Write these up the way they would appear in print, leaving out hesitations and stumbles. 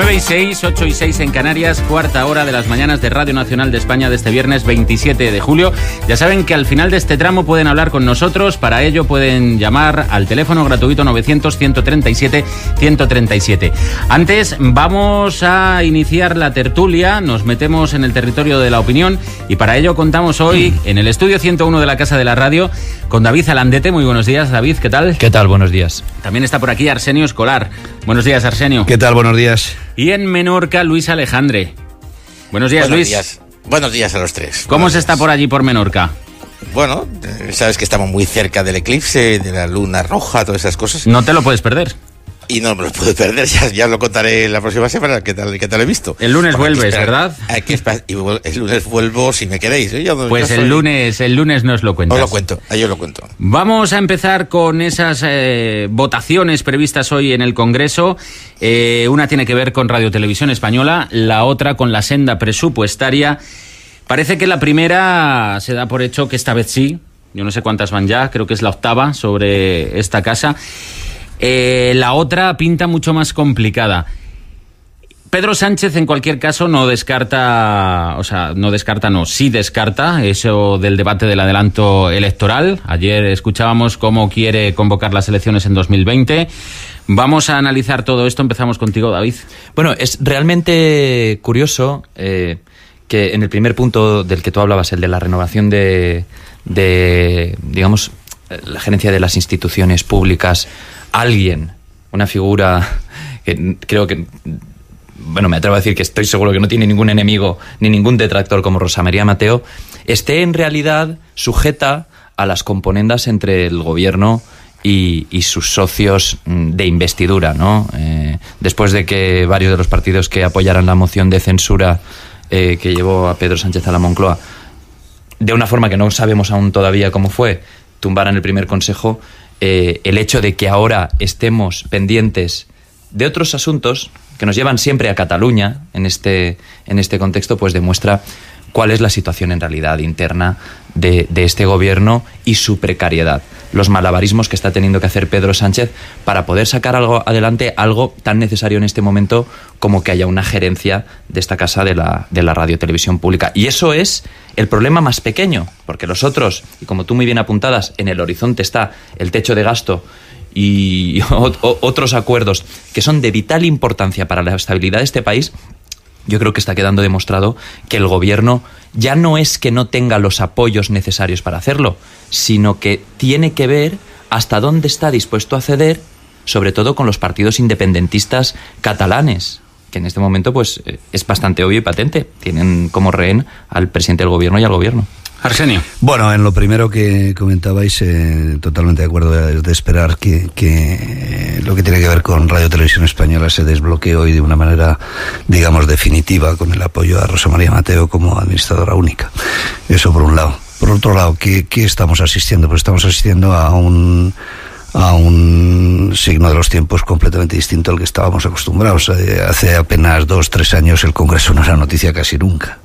9:06, 8:06 en Canarias, cuarta hora de las mañanas de Radio Nacional de España de este viernes 27 de julio. Ya saben que al final de este tramo pueden hablar con nosotros. Para ello pueden llamar al teléfono gratuito 900-137-137. Antes vamos a iniciar la tertulia. Nos metemos en el territorio de la opinión y para ello contamos hoy en el estudio 101 de la Casa de la Radio con David Alandete. Muy buenos días, David, ¿qué tal? ¿Qué tal? Buenos días. También está por aquí Arsenio Escolar. Buenos días, Arsenio. ¿Qué tal? Buenos días. Y en Menorca, Luis Alejandre. Buenos días, Luis. Buenos días a los tres. ¿Cómo se está por allí, por Menorca? Bueno, sabes que estamos muy cerca del eclipse, de la luna roja, todas esas cosas. No te lo puedes perder. Y no me lo puedo perder, ya lo contaré la próxima semana, qué tal he visto. El lunes vuelves, ¿verdad? Y el lunes vuelvo si me queréis. Pues el lunes nos lo cuentas. Os lo cuento, yo lo cuento. Vamos a empezar con esas votaciones previstas hoy en el Congreso. Una tiene que ver con Radio Televisión Española, la otra con la senda presupuestaria. Parece que la primera se da por hecho que esta vez sí. Yo no sé cuántas van ya, creo que es la octava sobre esta casa. La otra pinta mucho más complicada. Pedro Sánchez, en cualquier caso, sí descarta eso del debate del adelanto electoral. Ayer escuchábamos cómo quiere convocar las elecciones en 2020. Vamos a analizar todo esto. Empezamos contigo, David. Bueno, es realmente curioso que en el primer punto del que tú hablabas, el de la renovación de digamos, la gerencia de las instituciones públicas, alguien, una figura que creo que, bueno, me atrevo a decir que estoy seguro que no tiene ningún enemigo ni ningún detractor como Rosa María Mateo, esté en realidad sujeta a las componendas entre el gobierno y sus socios de investidura, ¿no? Después de que varios de los partidos que apoyaran la moción de censura que llevó a Pedro Sánchez a la Moncloa, de una forma que no sabemos aún todavía cómo fue, tumbaran el primer consejo. El hecho de que ahora estemos pendientes de otros asuntos que nos llevan siempre a Cataluña en este contexto, pues demuestra cuál es la situación en realidad interna de este gobierno y su precariedad. Los malabarismos que está teniendo que hacer Pedro Sánchez para poder sacar adelante algo tan necesario en este momento como que haya una gerencia de esta casa de la Radio Televisión Pública. Y eso es el problema más pequeño, porque los otros, y como tú muy bien apuntadas, en el horizonte está el techo de gasto y otros acuerdos que son de vital importancia para la estabilidad de este país. Yo creo que está quedando demostrado que el gobierno ya no es que no tenga los apoyos necesarios para hacerlo, sino que tiene que ver hasta dónde está dispuesto a ceder, sobre todo con los partidos independentistas catalanes, que en este momento pues es bastante obvio y patente. Tienen como rehén al presidente del gobierno y al gobierno. Arsenio. Bueno, en lo primero que comentabais, totalmente de acuerdo, de esperar que lo que tiene que ver con Radio Televisión Española se desbloquee hoy de una manera, digamos, definitiva, con el apoyo a Rosa María Mateo como administradora única. Eso por un lado. Por otro lado, ¿qué estamos asistiendo? Pues estamos asistiendo a un signo de los tiempos completamente distinto al que estábamos acostumbrados. Hace apenas 2-3 años el Congreso no era noticia casi nunca.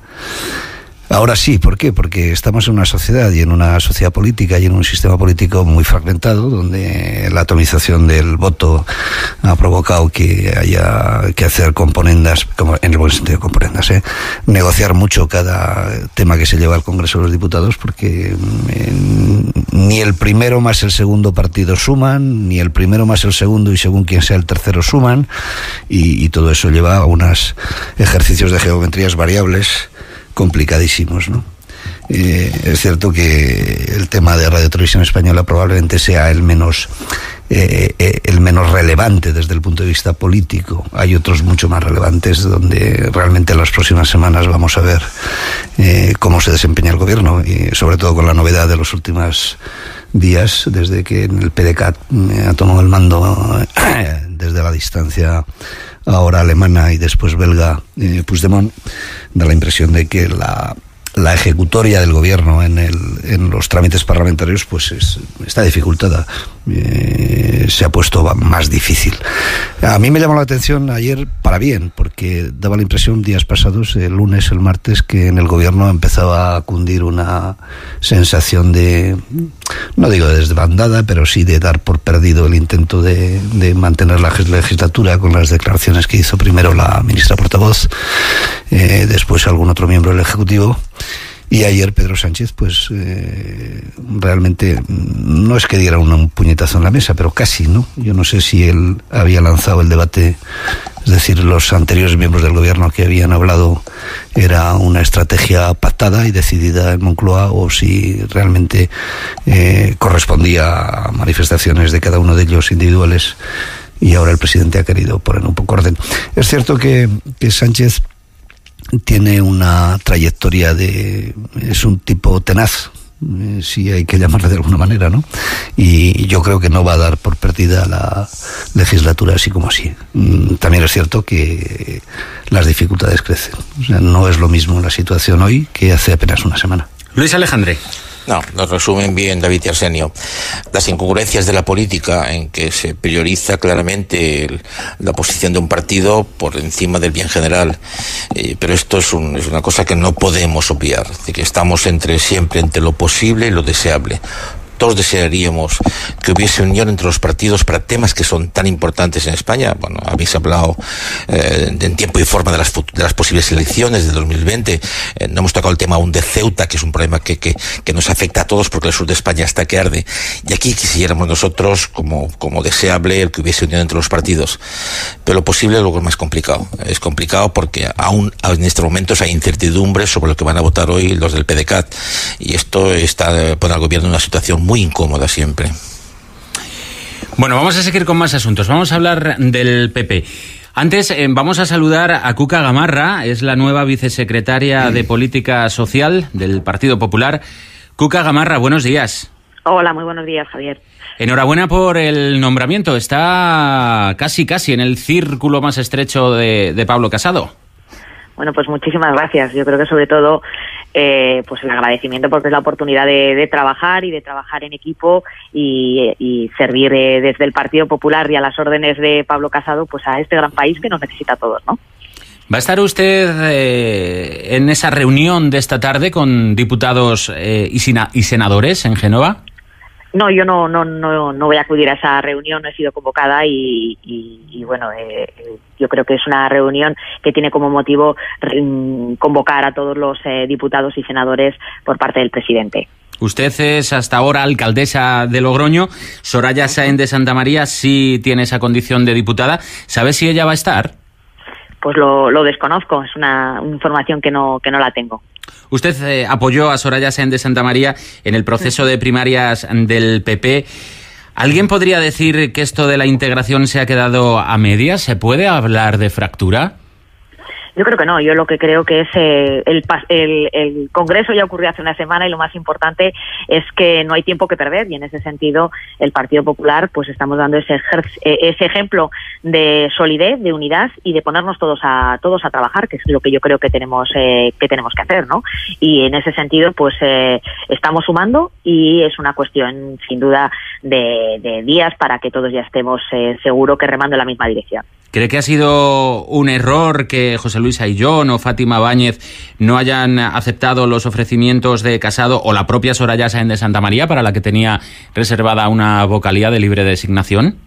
Ahora sí, ¿por qué? Porque estamos en una sociedad y en una sociedad política y en un sistema político muy fragmentado, donde la atomización del voto ha provocado que haya que hacer componendas, como en el buen sentido de componendas, negociar mucho cada tema que se lleva al Congreso de los Diputados, porque ni el primero más el segundo partido suman, ni el primero más el segundo y según quien sea el tercero suman, y todo eso lleva a unos ejercicios de geometrías variables complicadísimos, ¿no? Es cierto que el tema de Radio Televisión Española probablemente sea el menos relevante desde el punto de vista político. Hay otros mucho más relevantes donde realmente en las próximas semanas vamos a ver cómo se desempeña el gobierno, y sobre todo con la novedad de los últimos días, desde que el PDeCAT ha tomado el mando desde la distancia ahora alemana y después belga, Puigdemont, da la impresión de que la ejecutoria del gobierno en los trámites parlamentarios pues está dificultada. se ha puesto más difícil. A mí me llamó la atención ayer para bien, porque daba la impresión días pasados, el lunes, el martes, que en el gobierno empezaba a cundir una sensación de, no digo de desbandada, pero sí de dar por perdido el intento de mantener la legislatura, con las declaraciones que hizo primero la ministra portavoz, después algún otro miembro del Ejecutivo. Y ayer Pedro Sánchez, pues realmente no es que diera un puñetazo en la mesa, pero casi, ¿no? Yo no sé si él había lanzado el debate, es decir, los anteriores miembros del gobierno que habían hablado era una estrategia pactada y decidida en Moncloa, o si realmente correspondía a manifestaciones de cada uno de ellos individuales, y ahora el presidente ha querido poner un poco orden. Es cierto que Sánchez tiene una trayectoria es un tipo tenaz, si hay que llamarle de alguna manera, ¿no? Y yo creo que no va a dar por perdida la legislatura así como así. También es cierto que las dificultades crecen. O sea, no es lo mismo la situación hoy que hace apenas una semana. Luis Alejandre. No, lo resumen bien David y Arsenio. Las incongruencias de la política, en que se prioriza claramente la posición de un partido por encima del bien general. Pero esto es una cosa que no podemos obviar, de que estamos siempre entre lo posible y lo deseable. Todos desearíamos que hubiese unión entre los partidos para temas que son tan importantes en España. Bueno, habéis hablado en tiempo y forma de las posibles elecciones de 2020. No hemos tocado el tema aún de Ceuta, que es un problema que nos afecta a todos, porque el sur de España está que arde. Y aquí quisiéramos nosotros, como deseable, el que hubiese unión entre los partidos. Pero lo posible luego es más complicado. Es complicado porque aún en estos momentos hay incertidumbre sobre lo que van a votar hoy los del PDeCAT. Y esto pone al gobierno en una situación muy incómoda siempre. Bueno, vamos a seguir con más asuntos. Vamos a hablar del PP. Antes vamos a saludar a Cuca Gamarra, es la nueva vicesecretaria de Política Social del Partido Popular. Cuca Gamarra, buenos días. Hola, muy buenos días, Javier. Enhorabuena por el nombramiento. Está casi en el círculo más estrecho de Pablo Casado. Bueno, pues muchísimas gracias. Yo creo que sobre todo pues el agradecimiento, porque es la oportunidad de trabajar y de trabajar en equipo y servir desde el Partido Popular y a las órdenes de Pablo Casado, pues a este gran país que nos necesita a todos, ¿no? ¿Va a estar usted en esa reunión de esta tarde con diputados y senadores en Génova? No, yo no voy a acudir a esa reunión, no he sido convocada y bueno, yo creo que es una reunión que tiene como motivo convocar a todos los diputados y senadores por parte del presidente. Usted es hasta ahora alcaldesa de Logroño. Soraya Sáenz de Santamaría sí tiene esa condición de diputada. ¿Sabe si ella va a estar? Pues lo desconozco, es una información que no la tengo. Usted apoyó a Soraya Sáenz de Santamaría en el proceso de primarias del PP. ¿Alguien podría decir que esto de la integración se ha quedado a medias? ¿Se puede hablar de fractura? Yo creo que no. Yo lo que creo que es el Congreso ya ocurrió hace una semana y lo más importante es que no hay tiempo que perder, y en ese sentido el Partido Popular pues estamos dando ese ejemplo de solidez, de unidad y de ponernos todos a trabajar, que es lo que yo creo que tenemos que hacer, ¿no? Y en ese sentido pues estamos sumando y es una cuestión sin duda de días para que todos ya estemos seguro que remando en la misma dirección. ¿Cree que ha sido un error que José Luis Ayllón o Fátima Báñez no hayan aceptado los ofrecimientos de Casado o la propia Soraya Sáenz de Santamaría, para la que tenía reservada una vocalía de libre designación?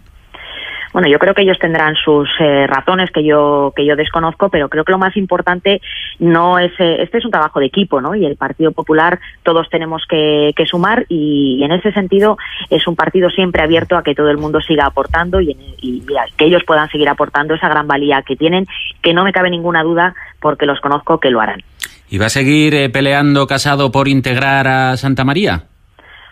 Bueno, yo creo que ellos tendrán sus razones que yo desconozco, pero creo que lo más importante no es este es un trabajo de equipo, ¿no? Y el Partido Popular todos tenemos que sumar y en ese sentido es un partido siempre abierto a que todo el mundo siga aportando y a que ellos puedan seguir aportando esa gran valía que tienen, que no me cabe ninguna duda porque los conozco que lo harán. ¿Y va a seguir peleando Casado por integrar a Santamaría?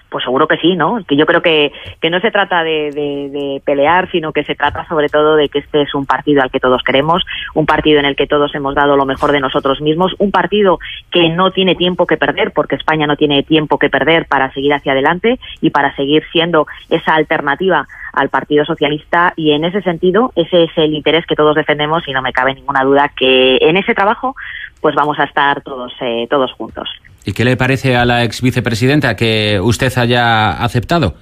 Pues seguro que sí, ¿no? Que yo creo que no se trata de pelear, sino que se trata sobre todo de que este es un partido al que todos queremos, un partido en el que todos hemos dado lo mejor de nosotros mismos, un partido que no tiene tiempo que perder, porque España no tiene tiempo que perder para seguir hacia adelante y para seguir siendo esa alternativa al Partido Socialista, y en ese sentido ese es el interés que todos defendemos y no me cabe ninguna duda que en ese trabajo pues vamos a estar todos juntos. ¿Y qué le parece a la ex vicepresidenta que usted haya aceptado?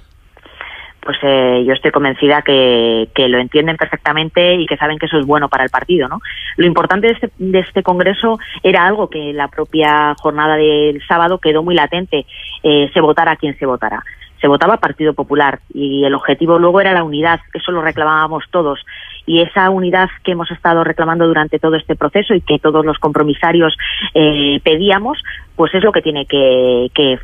pues yo estoy convencida que lo entienden perfectamente y que saben que eso es bueno para el partido, ¿no? Lo importante de este congreso era algo que en la propia jornada del sábado quedó muy latente, se votara quien se votara. Se votaba Partido Popular y el objetivo luego era la unidad, eso lo reclamábamos todos. Y esa unidad que hemos estado reclamando durante todo este proceso y que todos los compromisarios pedíamos, pues es lo que tiene que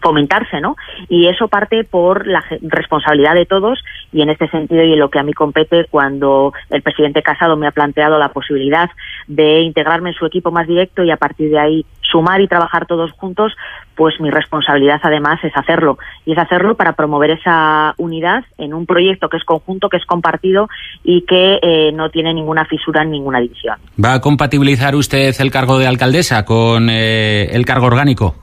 fomentarse, ¿no? Y eso parte por la responsabilidad de todos, y en este sentido, y en lo que a mí compete, cuando el presidente Casado me ha planteado la posibilidad de integrarme en su equipo más directo y a partir de ahí sumar y trabajar todos juntos, pues mi responsabilidad además es hacerlo. Y es hacerlo para promover esa unidad en un proyecto que es conjunto, que es compartido y que no tiene ninguna fisura ni ninguna división. ¿Va a compatibilizar usted el cargo de alcaldesa con el cargo orgánico?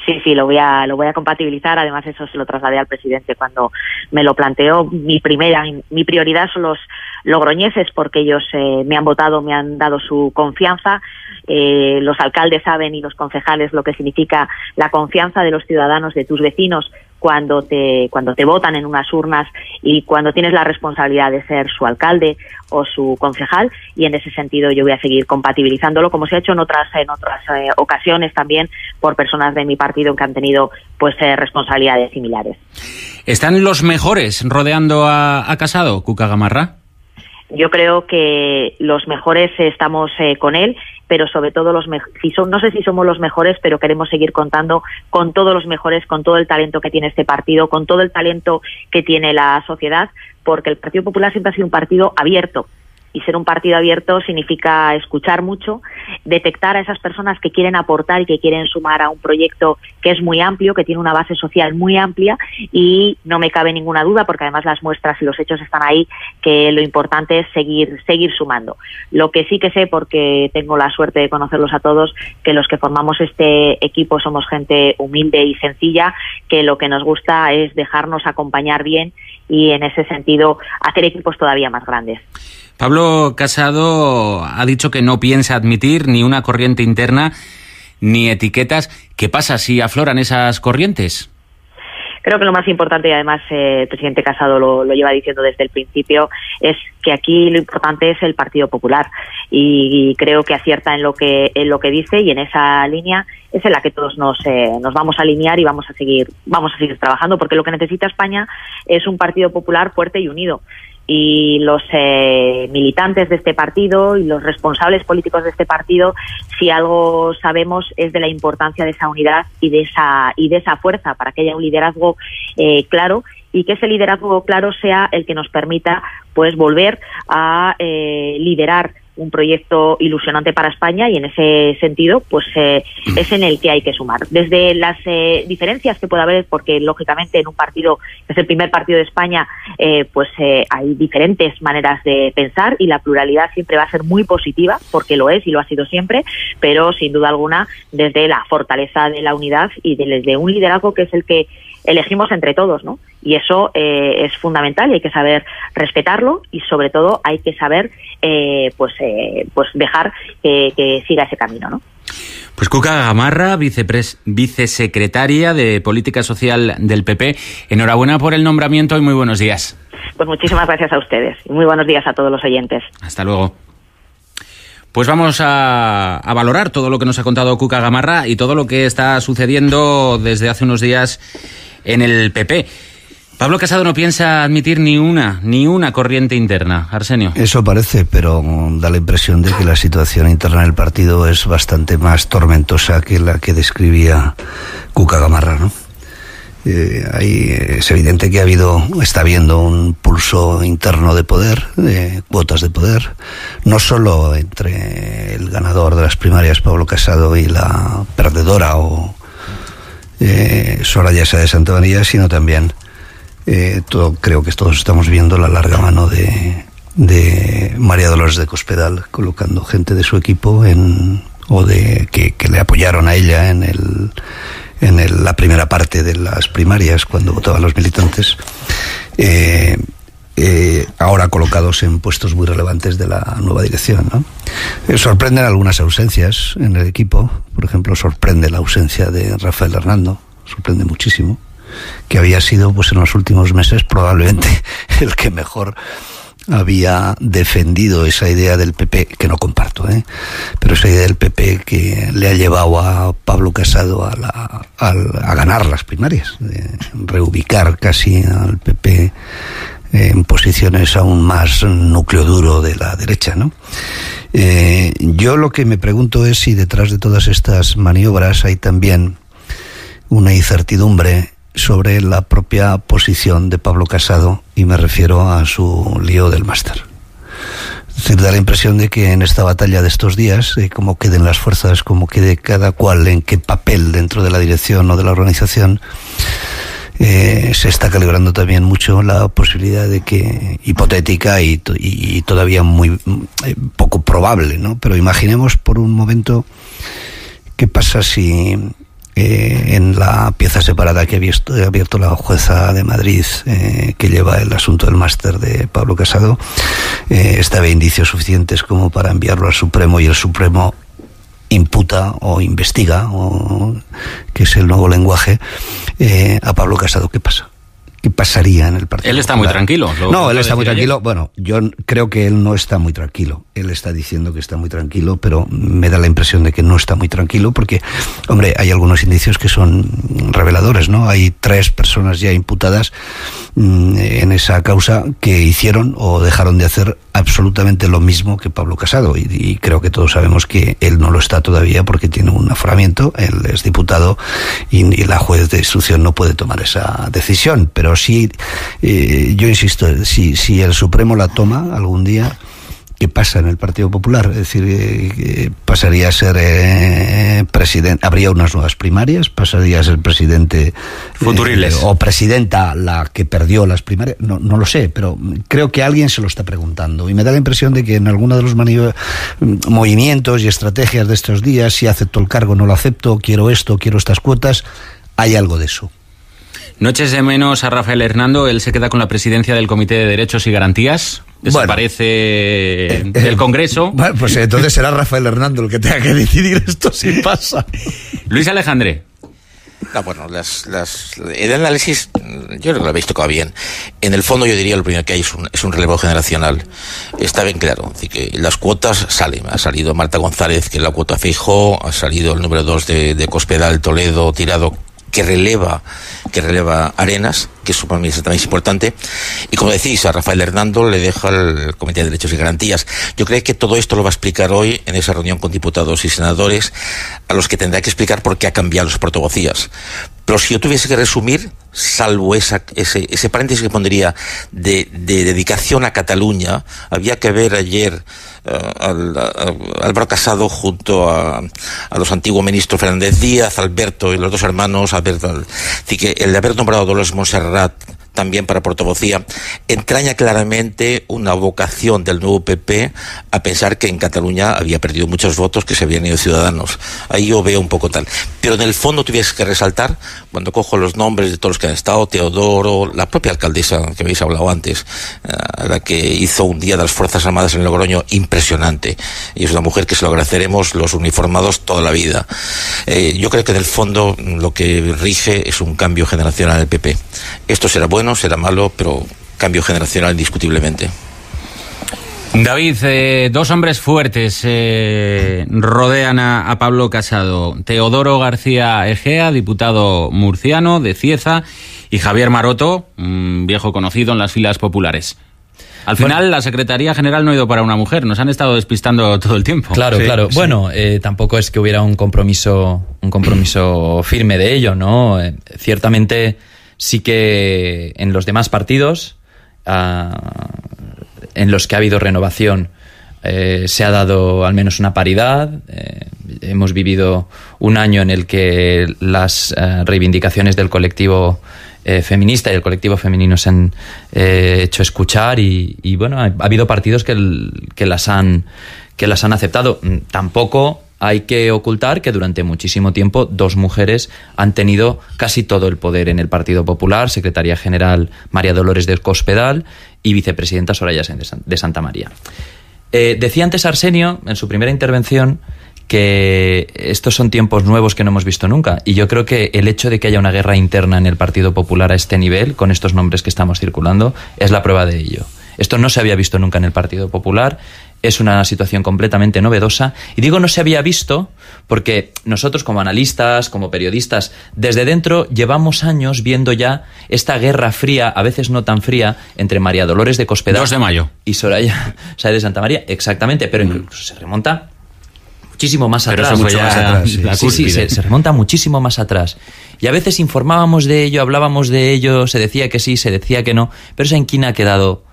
Sí, lo voy a compatibilizar. Además, eso se lo trasladé al presidente cuando me lo planteó. Mi prioridad son los logroñeses, porque ellos me han votado, me han dado su confianza. Los alcaldes saben, y los concejales, lo que significa la confianza de los ciudadanos, de tus vecinos, cuando te votan en unas urnas y cuando tienes la responsabilidad de ser su alcalde o su concejal, y en ese sentido yo voy a seguir compatibilizándolo, como se ha hecho en otras ocasiones también por personas de mi partido que han tenido pues responsabilidades similares. ¿Están los mejores rodeando a Casado, Cuca Gamarra? Yo creo que los mejores estamos con él, pero sobre todo no sé si somos los mejores, pero queremos seguir contando con todos los mejores, con todo el talento que tiene este partido, con todo el talento que tiene la sociedad, porque el Partido Popular siempre ha sido un partido abierto. Y ser un partido abierto significa escuchar mucho, detectar a esas personas que quieren aportar y que quieren sumar a un proyecto que es muy amplio, que tiene una base social muy amplia, y no me cabe ninguna duda, porque además las muestras y los hechos están ahí, que lo importante es seguir sumando. Lo que sí que sé, porque tengo la suerte de conocerlos a todos, que los que formamos este equipo somos gente humilde y sencilla, que lo que nos gusta es dejarnos acompañar bien y en ese sentido hacer equipos todavía más grandes. Pablo Casado ha dicho que no piensa admitir ni una corriente interna ni etiquetas. ¿Qué pasa si afloran esas corrientes? Creo que lo más importante, y además el presidente Casado lo lleva diciendo desde el principio, es que aquí lo importante es el Partido Popular, y creo que acierta en lo que dice, y en esa línea es en la que todos nos vamos a alinear y vamos a seguir trabajando, porque lo que necesita España es un Partido Popular fuerte y unido. Y los militantes de este partido y los responsables políticos de este partido, si algo sabemos, es de la importancia de esa unidad y de esa fuerza, para que haya un liderazgo claro, y que ese liderazgo claro sea el que nos permita pues volver a liderar un proyecto ilusionante para España, y en ese sentido pues es en el que hay que sumar. Desde las diferencias que pueda haber, porque lógicamente en un partido que es el primer partido de España hay diferentes maneras de pensar, y la pluralidad siempre va a ser muy positiva, porque lo es y lo ha sido siempre, pero sin duda alguna desde la fortaleza de la unidad y desde un liderazgo que es el que elegimos entre todos, ¿no? Y eso es fundamental, y hay que saber respetarlo, y sobre todo hay que saber dejar que siga ese camino, ¿no? Pues Cuca Gamarra, vicesecretaria de Política Social del PP, enhorabuena por el nombramiento y muy buenos días. Pues muchísimas gracias a ustedes y muy buenos días a todos los oyentes. Hasta luego. Pues vamos a valorar todo lo que nos ha contado Cuca Gamarra y todo lo que está sucediendo desde hace unos días en el PP. Pablo Casado no piensa admitir ni una corriente interna. Arsenio. Eso parece, pero da la impresión de que la situación interna del partido es bastante más tormentosa que la que describía Cuca Gamarra, ¿no? Es evidente que está habiendo un pulso interno de poder, de cuotas de poder, no solo entre el ganador de las primarias, Pablo Casado, y la perdedora Soraya Sáez de Santamaría, sino también creo que todos estamos viendo la larga mano de María Dolores de Cospedal, colocando gente de su equipo que le apoyaron a ella en la primera parte de las primarias, cuando votaban los militantes, ahora colocados en puestos muy relevantes de la nueva dirección, ¿no? Sorprenden algunas ausencias en el equipo. Por ejemplo, sorprende la ausencia de Rafael Hernando, sorprende muchísimo. que había sido, pues en los últimos meses, probablemente el que mejor había defendido esa idea del PP, que no comparto, pero esa idea del PP que le ha llevado a Pablo Casado a ganar las primarias, de reubicar casi al PP en posiciones aún más núcleo duro de la derecha, ¿no? Yo lo que me pregunto es si detrás de todas estas maniobras hay también una incertidumbre sobre la propia posición de Pablo Casado, y me refiero a su lío del máster. Es decir, da la impresión de que en esta batalla de estos días, cómo queden las fuerzas, cómo quede cada cual en qué papel dentro de la dirección o de la organización, se está calibrando también mucho la posibilidad de que, hipotética y todavía muy poco probable, ¿no? Pero imaginemos por un momento qué pasa si en la pieza separada que ha abierto la jueza de Madrid, que lleva el asunto del máster de Pablo Casado, estaba indicios suficientes como para enviarlo al Supremo, y el Supremo imputa o investiga, que es el nuevo lenguaje, a Pablo Casado. ¿Qué pasa? ¿Qué pasaría en el Partido Él está Popular? muy tranquilo. No, él está muy tranquilo. Bueno, yo creo que él no está muy tranquilo. Él está diciendo que está muy tranquilo, pero me da la impresión de que no está muy tranquilo porque, hombre, hay algunos indicios que son reveladores, ¿no? Hay 3 personas ya imputadas en esa causa que hicieron o dejaron de hacer absolutamente lo mismo que Pablo Casado, y creo que todos sabemos que él no lo está todavía porque tiene un aforamiento. Él es diputado y la juez de instrucción no puede tomar esa decisión, pero sí, yo insisto, si el Supremo la toma algún día, ¿qué pasa en el Partido Popular? Es decir, pasaría a ser presidente, habría unas nuevas primarias, pasaría a ser presidente futuriles o presidenta la que perdió las primarias, no lo sé, pero creo que alguien se lo está preguntando, y me da la impresión de que en alguno de los movimientos y estrategias de estos días, si acepto el cargo, no lo acepto, quiero esto, quiero estas cuotas, hay algo de eso. ¿No eches de menos a Rafael Hernando? Él se queda con la presidencia del Comité de Derechos y Garantías. Desaparece del Congreso. Bueno, pues entonces será Rafael Hernando el que tenga que decidir esto si pasa. Luis Alejandre. No, bueno, el análisis yo creo que lo habéis tocado bien. En el fondo yo diría lo primero que hay es un relevo generacional. Está bien claro, así que las cuotas salen. Ha salido Marta González, que es la cuota Feijóo, ha salido el número 2 de Cospedal, Toledo, Tirado, que releva Arenas, que eso para mí también es importante, y como decís, a Rafael Hernando le deja el Comité de Derechos y Garantías. Yo creo que todo esto lo va a explicar hoy en esa reunión con diputados y senadores, a los que tendrá que explicar por qué ha cambiado las portavocías. Pero si yo tuviese que resumir, salvo ese paréntesis que pondría de dedicación a Cataluña, había que ver ayer Álvaro Casado junto a los antiguos ministros Fernández Díaz, Alberto y los 2 hermanos, así que el de haber nombrado a Dolores Montserrat también para portavocía, entraña claramente una vocación del nuevo PP a pensar que en Cataluña había perdido muchos votos que se habían ido Ciudadanos. Ahí yo veo un poco tal. Pero en el fondo tuviese que resaltar, cuando cojo los nombres de todos los que han estado, Teodoro, la propia alcaldesa que habéis hablado antes, la que hizo un día de las Fuerzas Armadas en Logroño impresionante, y es una mujer que se lo agradeceremos los uniformados toda la vida. Yo creo que en el fondo lo que rige es un cambio generacional en el PP. Esto será bueno, será malo, pero cambio generacional indiscutiblemente. David, 2 hombres fuertes rodean a Pablo Casado. Teodoro García Egea, diputado murciano de Cieza, y Javier Maroto, un viejo conocido en las filas populares. Al final, la Secretaría General no ha ido para una mujer, nos han estado despistando todo el tiempo. Claro, sí, claro. Sí. Bueno, tampoco es que hubiera un compromiso firme de ello, ¿no? Ciertamente sí que en los demás partidos en los que ha habido renovación se ha dado al menos una paridad. Hemos vivido un año en el que las reivindicaciones del colectivo feminista y el colectivo femenino se han hecho escuchar y bueno, ha habido partidos que las han aceptado. Tampoco hay que ocultar que durante muchísimo tiempo 2 mujeres han tenido casi todo el poder en el Partido Popular: secretaria general María Dolores de Cospedal y vicepresidenta Soraya Sáenz de Santa María. Decía antes Arsenio, en su primera intervención, que estos son tiempos nuevos que no hemos visto nunca. Y yo creo que el hecho de que haya una guerra interna en el Partido Popular a este nivel, con estos nombres que estamos circulando, es la prueba de ello. Esto no se había visto nunca en el Partido Popular. Es una situación completamente novedosa. Y digo no se había visto porque nosotros como analistas, como periodistas, desde dentro llevamos años viendo ya esta guerra fría, a veces no tan fría, entre María Dolores de Cospedal 2 de mayo. y Soraya Sáenz de Santamaría. Exactamente, pero incluso se remonta muchísimo más Pero atrás. eso fue mucho ya más atrás, sí. la Sí, cúspide. se remonta muchísimo más atrás. Y a veces informábamos de ello, hablábamos de ello, se decía que sí, se decía que no, pero esa inquina ha quedado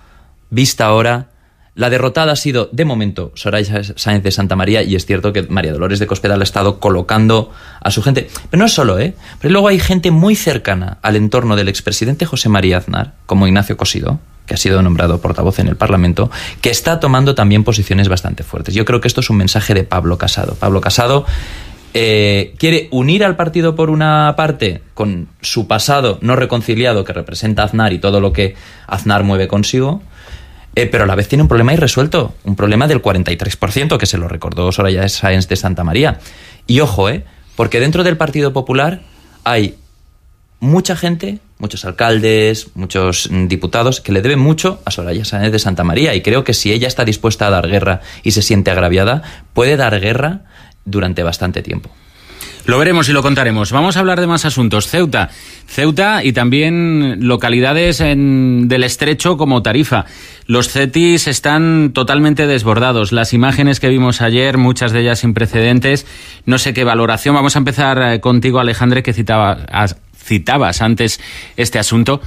vista ahora. La derrotada ha sido, de momento, Soraya Sáenz de Santamaría, y es cierto que María Dolores de Cospedal ha estado colocando a su gente. Pero no es solo, pero luego hay gente muy cercana al entorno del expresidente José María Aznar, como Ignacio Cosidó, que ha sido nombrado portavoz en el Parlamento, que está tomando también posiciones bastante fuertes. Yo creo que esto es un mensaje de Pablo Casado. Pablo Casado quiere unir al partido por una parte con su pasado no reconciliado que representa a Aznar y todo lo que Aznar mueve consigo, pero a la vez tiene un problema irresuelto, un problema del 43%, que se lo recordó Soraya Sáenz de Santamaría. Y ojo, porque dentro del Partido Popular hay mucha gente, muchos alcaldes, muchos diputados, que le deben mucho a Soraya Sáenz de Santamaría, y creo que si ella está dispuesta a dar guerra y se siente agraviada, puede dar guerra durante bastante tiempo. Lo veremos y lo contaremos. Vamos a hablar de más asuntos. Ceuta y también localidades del Estrecho como Tarifa. Los CETIs están totalmente desbordados. Las imágenes que vimos ayer, muchas de ellas sin precedentes. No sé qué valoración. Vamos a empezar contigo, Alejandre, que citabas antes este asunto.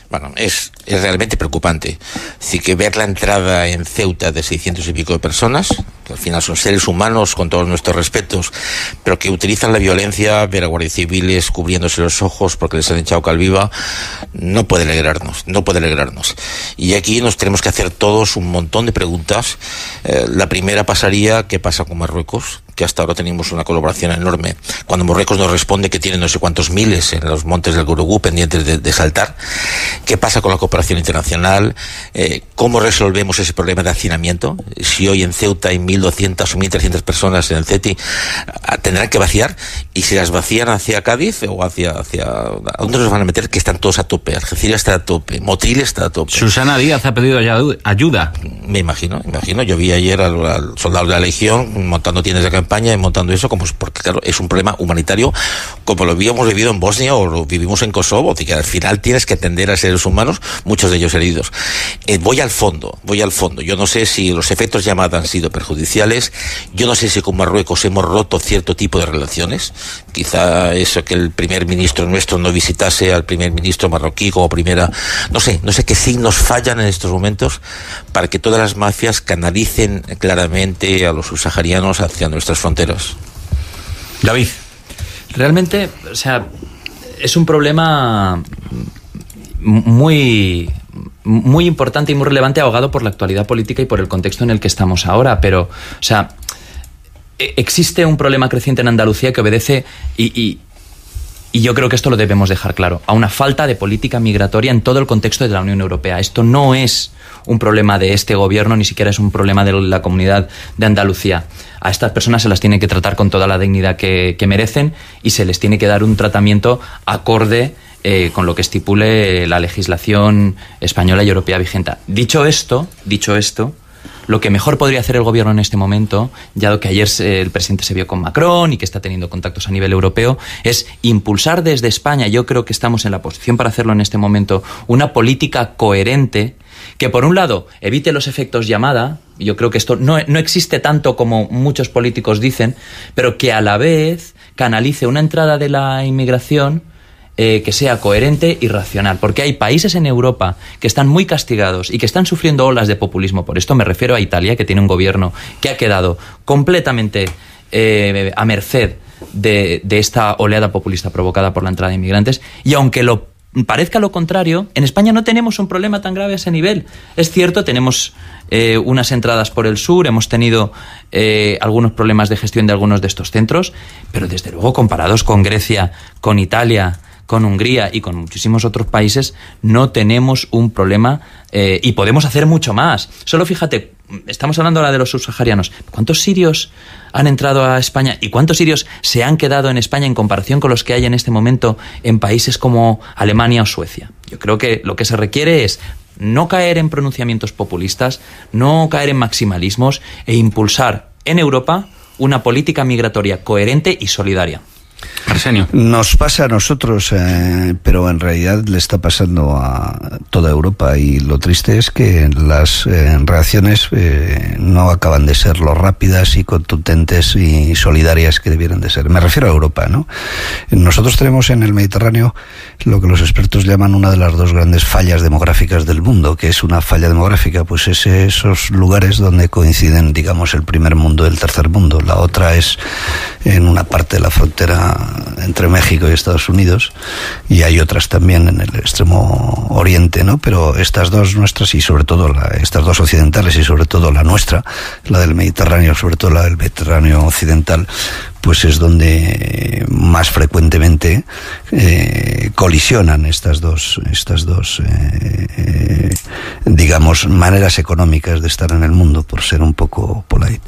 Bueno, es realmente preocupante. Así que ver la entrada en Ceuta de 600 y pico de personas, que al final son seres humanos con todos nuestros respetos, pero que utilizan la violencia, ver a guardias civiles cubriéndose los ojos porque les han echado cal viva, no puede alegrarnos. Y aquí nos tenemos que hacer todos un montón de preguntas. La primera pasaría, ¿qué pasa con Marruecos? Que hasta ahora tenemos una colaboración enorme. Cuando Marruecos nos responde que tiene no sé cuántos miles en los montes del Gurugú pendientes de saltar. ¿Qué pasa con la cooperación internacional? ¿Cómo resolvemos ese problema de hacinamiento? Si hoy en Ceuta hay 1.200 o 1.300 personas en el CETI, tendrán que vaciar, y si las vacían hacia Cádiz o hacia ¿a dónde nos van a meter? Que están todos a tope. Algeciras está a tope, Motril está a tope. Susana Díaz ha pedido ayuda. Me imagino. Yo vi ayer al soldado de la Legión montando tiendas de campaña y montando eso, porque claro, es un problema humanitario como lo habíamos vivido en Bosnia o lo vivimos en Kosovo, así que al final tienes que atender a seres humanos, muchos de ellos heridos. Voy al fondo. Yo no sé si los efectos llamada han sido perjudiciales, yo no sé si con Marruecos hemos roto cierto tipo de relaciones, quizá eso que el primer ministro nuestro no visitase al primer ministro marroquí como primera, no sé qué signos fallan en estos momentos para que todas las mafias canalicen claramente a los subsaharianos hacia nuestras fronteras. David. Realmente, es un problema muy importante y muy relevante, ahogado por la actualidad política y por el contexto en el que estamos ahora, pero, existe un problema creciente en Andalucía que obedece, y yo creo que esto lo debemos dejar claro, a una falta de política migratoria en todo el contexto de la Unión Europea. Esto no es un problema de este gobierno, ni siquiera es un problema de la comunidad de Andalucía. A estas personas se las tiene que tratar con toda la dignidad que merecen, y se les tiene que dar un tratamiento acorde con lo que estipule la legislación española y europea vigente. Dicho esto, lo que mejor podría hacer el gobierno en este momento, ya que ayer el presidente se vio con Macron y que está teniendo contactos a nivel europeo, es impulsar desde España, yo creo que estamos en la posición para hacerlo en este momento, una política coherente que, por un lado, evite los efectos llamada. Yo creo que esto no existe tanto como muchos políticos dicen, pero que a la vez canalice una entrada de la inmigración que sea coherente y racional, porque hay países en Europa que están muy castigados y que están sufriendo olas de populismo. Por esto me refiero a Italia, que tiene un gobierno que ha quedado completamente a merced de esta oleada populista provocada por la entrada de inmigrantes, y aunque parezca lo contrario, en España no tenemos un problema tan grave a ese nivel. Es cierto, tenemos unas entradas por el sur, hemos tenido algunos problemas de gestión de algunos de estos centros, pero desde luego, comparados con Grecia, con Italia, con Hungría y con muchísimos otros países, no tenemos un problema y podemos hacer mucho más. Solo fíjate, estamos hablando ahora de los subsaharianos. ¿Cuántos sirios han entrado a España y cuántos sirios se han quedado en España en comparación con los que hay en este momento en países como Alemania o Suecia? Yo creo que lo que se requiere es no caer en pronunciamientos populistas, no caer en maximalismos e impulsar en Europa una política migratoria coherente y solidaria. Arsenio. Nos pasa a nosotros, pero en realidad le está pasando a toda Europa, y lo triste es que las reacciones no acaban de ser lo rápidas y contundentes y solidarias que debieran de ser. Me refiero a Europa, ¿no? Nosotros tenemos en el Mediterráneo lo que los expertos llaman una de las dos grandes fallas demográficas del mundo. ¿Qué es una falla demográfica? Pues es esos lugares donde coinciden, digamos, el primer mundo y el tercer mundo. La otra es en una parte de la frontera entre México y Estados Unidos, y hay otras también en el extremo oriente, ¿no? Pero estas dos nuestras, y sobre todo estas dos occidentales, y sobre todo la nuestra, la del Mediterráneo, sobre todo la del Mediterráneo occidental, pues es donde más frecuentemente colisionan estas dos digamos, maneras económicas de estar en el mundo, por ser un poco polite.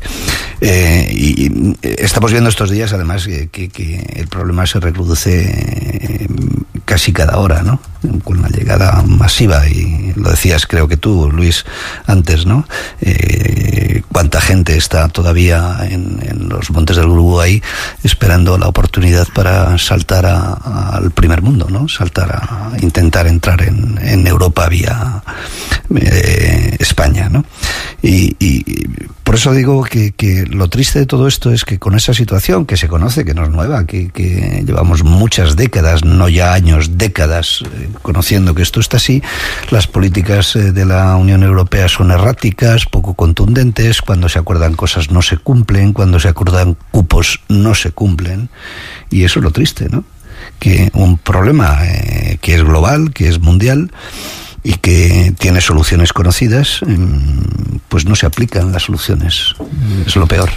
Y estamos viendo estos días, además, que el problema se recrudece casi cada hora, ¿no? Con la llegada masiva, y lo decías, creo que tú, Luis, antes, ¿no? Cuánta gente está todavía en los montes del Uruguay esperando la oportunidad para saltar al primer mundo, ¿no? Saltar a intentar entrar en Europa vía España, ¿no? Y por eso digo que lo triste de todo esto es que con esa situación que se conoce, que no es nueva, que llevamos muchas décadas, no ya años, décadas, conociendo que esto está así, las políticas de la Unión Europea son erráticas, poco contundentes, cuando se acuerdan cosas no se cumplen, cuando se acuerdan cupos no se cumplen, y eso es lo triste, ¿no? Que un problema que es global, que es mundial, y que tiene soluciones conocidas, pues no se aplican las soluciones. Es lo peor.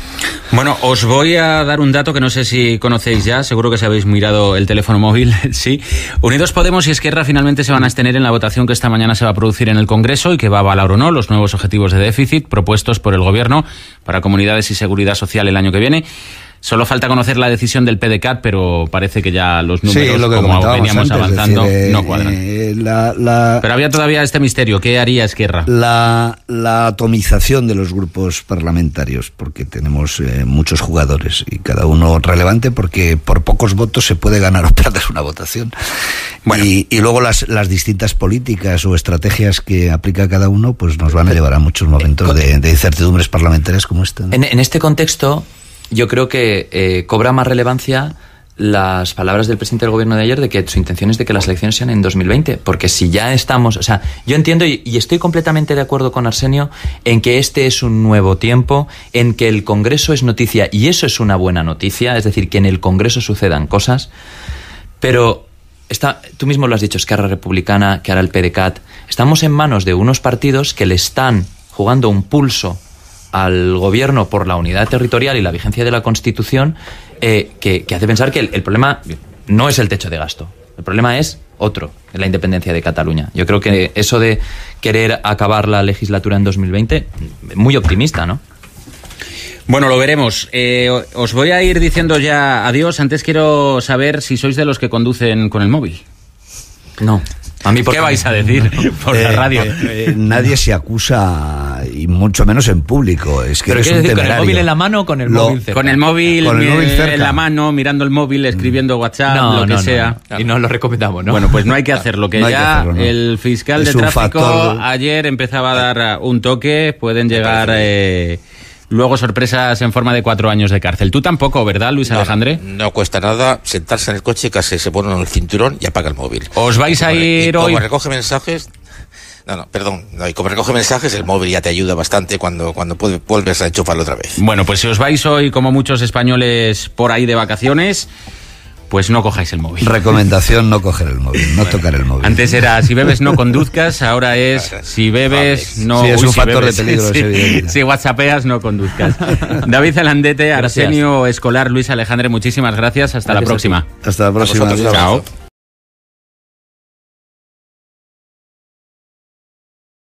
Bueno, os voy a dar un dato que no sé si conocéis ya, seguro que si habéis mirado el teléfono móvil, sí. Unidos Podemos y Esquerra finalmente se van a abstener en la votación que esta mañana se va a producir en el Congreso y que va a avalar o no los nuevos objetivos de déficit propuestos por el Gobierno para comunidades y seguridad social el año que viene. Solo falta conocer la decisión del PDeCAT, pero parece que ya los números, sí, como veníamos antes, avanzando, decir, no cuadran. Pero había todavía este misterio. ¿Qué haría Esquerra? La atomización de los grupos parlamentarios, porque tenemos muchos jugadores y cada uno relevante, porque por pocos votos se puede ganar o perder una votación. Bueno. Y luego las distintas políticas o estrategias que aplica cada uno, pues nos van a llevar a muchos momentos de incertidumbres parlamentarias como esta, ¿no? En este contexto, yo creo que cobra más relevancia las palabras del presidente del gobierno de ayer de que su intención es de que las elecciones sean en 2020, porque si ya estamos, o sea, yo entiendo y estoy completamente de acuerdo con Arsenio en que este es un nuevo tiempo, en que el Congreso es noticia, y eso es una buena noticia, es decir, que en el Congreso sucedan cosas, pero tú mismo lo has dicho, Esquerra Republicana, que hará el PDeCAT, estamos en manos de unos partidos que le están jugando un pulso al gobierno por la unidad territorial y la vigencia de la Constitución, que hace pensar que el problema no es el techo de gasto, el problema es otro, la independencia de Cataluña. Yo creo que eso de querer acabar la legislatura en 2020, muy optimista, ¿no? Bueno, lo veremos. Os voy a ir diciendo ya adiós. Antes quiero saber si sois de los que conducen con el móvil. No. A mí, ¿qué vais a decir por la radio? Nadie se acusa, y mucho menos en público. Es que eres un temerario. ¿Con el móvil en la mano o con el móvil cerca? Con el móvil en la mano, mirando el móvil, escribiendo WhatsApp, lo que sea. No. Y no lo recomendamos, ¿no? Bueno, pues no hay que hacerlo, que no ya hacerlo, ¿no? El fiscal de tráfico ayer empezaba a dar un toque, pueden llegar luego sorpresas en forma de 4 años de cárcel. Tú tampoco, ¿verdad, Luis Alejandre? No cuesta nada sentarse en el coche, casi se pone en el cinturón y apaga el móvil. ¿Os vais a ir hoy? Como recoge mensajes... y como recoge mensajes, el móvil ya te ayuda bastante cuando vuelves a enchufarlo otra vez. Bueno, pues si os vais hoy, como muchos españoles, por ahí de vacaciones, pues no cojáis el móvil. Recomendación: no coger el móvil, no tocar el móvil. Antes era si bebes no conduzcas, ahora es si bebes no... Sí, es un factor de peligro, sí, es evidente. Si whatsappeas no conduzcas. David Zelandete, Arsenio Escolar, Luis Alejandre, muchísimas gracias. Hasta la próxima. Hasta la próxima. Chao.